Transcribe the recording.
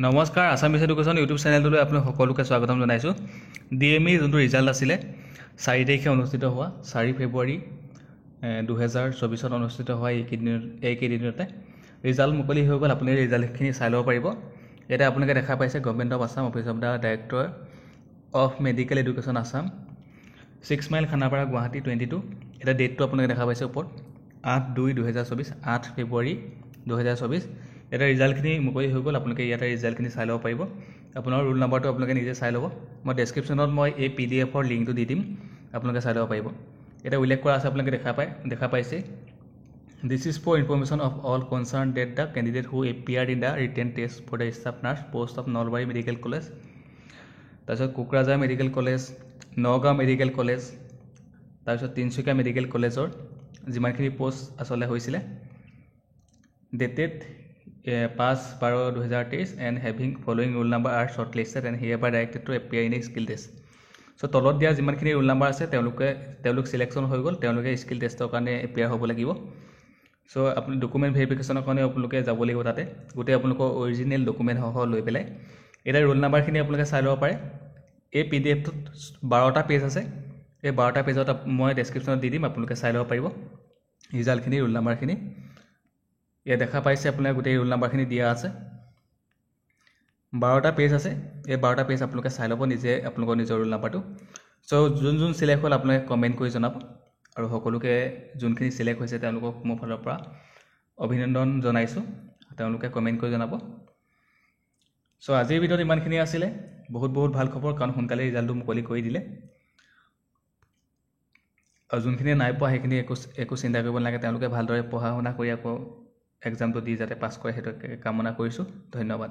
নমস্কাৰ Assamese education YouTube চেনেলটোলৈ আপোনালোক সকলোকে স্বাগতম জনাইছোঁ। ডিএমই যোনটো ৰিজাল্ট আছিলে 4 তাৰিখে অনুষ্ঠিত হোৱা 4 ফেব্ৰুৱাৰী 2024 অনুষ্ঠিত হোৱা এইকেইদিনতে ৰিজাল্ট মুকলি হৈ গ'ল। আপুনি ৰিজাল্টখিনি চাই ল'ব পাৰিব। এটা আপোনালোকে দেখা পাইছে government of Assam office of the director of medical education Assam 6 mile Khanapara Guwahati 22। এটা ডেটটো আপোনালোকে দেখা পাইছে ওপৰত 8/2/2024 8 ফেব্ৰুৱাৰী 2024। এটা ৰিজাল্টখিনি মুকলি হৈ গ'ল। আপোনালোকে ইয়াতে ৰিজাল্টখিনি চাই ল'ব পাৰিব। আপোনাৰ ৰোল নাম্বাৰটো আপোনালোকে নিজে চাই ল'ব। মই ডেছক্ৰিপশ্যনত এই PDF-ৰ লিংকটো দি দিম, আপোনালোকে চাই ল'ব পাৰিব। এটা উল্লেখ কৰা আছে আপোনালোকে দেখা পাইছে this is for information of all concerned that the candidate who appeared in the written test for the staff nurse post of Nalbari medical college, তাৰপিছত Kokrajhar medical college, Nagaon medical college, তাৰপিছত তিনিচুকীয়া মেডিকেল কলেজৰ যিমানখিনি পোষ্ট আচলতে হৈছিলে dated 5/12/2023 and having following roll number are shortlisted and hereby directed to appear in a skill test. So তলত দিয়া যিমানখিনি roll number আছে তেওঁলোক সিলেকশ্যন হৈ গ'ল, তেওঁলোকে স্কিল টেষ্টৰ কাৰণে এপিয়াৰ হ'ব লাগিব। চ' আপুনি ডকুমেণ্ট ভেৰিফিকেশ্যনৰ কাৰণে আপোনালোকে যাব লাগিব তাতে, গোটেই আপোনালোকৰ অৰিজিনেল ডকুমেণ্ট সহ লৈ পেলাই। এতিয়া ৰোল নাম্বাৰখিনি আপোনালোকে চাই ল'ব পাৰে। এই PDF-টোত 12টা পেজ আছে। এই 12টা পেজত মই ডেছক্ৰিপশ্যনত দি দিম, আপোনালোকে চাই ল'ব পাৰিব ৰিজাল্টখিনি, ৰোল নাম্বাৰখিনি। ইয়াত দেখা পাইছে আপোনাৰ গোটেই ৰোল নাম্বাৰখিনি দিয়া আছে। 12টা পেজ আছে। এই 12টা পেজ আপোনালোকে চাই ল'ব নিজে, আপোনালোকৰ নিজৰ ৰোল নাম্বাৰটো। চ' যোন চিলেক্ট হ'ল আপোনালোকে কমেণ্ট কৰি জনাব, আৰু সকলোকে যোনখিনি চিলেক্ট হৈছে তেওঁলোকক মোৰ ফালৰ পৰা অভিনন্দন জনাইছোঁ, তেওঁলোকে কমেণ্ট কৰি জনাব। চ' আজিৰ ভিডিঅ'ত ইমানখিনি আছিলে। বহুত ভাল খবৰ, কাৰণ সোনকালে ৰিজাল্টটো মুকলি কৰি দিলে। আৰু যোনখিনিয়ে নাই পোৱা সেইখিনি একো চিন্তা কৰিব নালাগে, তেওঁলোকে ভালদৰে পঢ়া শুনা কৰি আকৌ এক্সামটো দি যাতে পাছ কৰে, সেইটো কামনা কৰিছোঁ। ধন্যবাদ।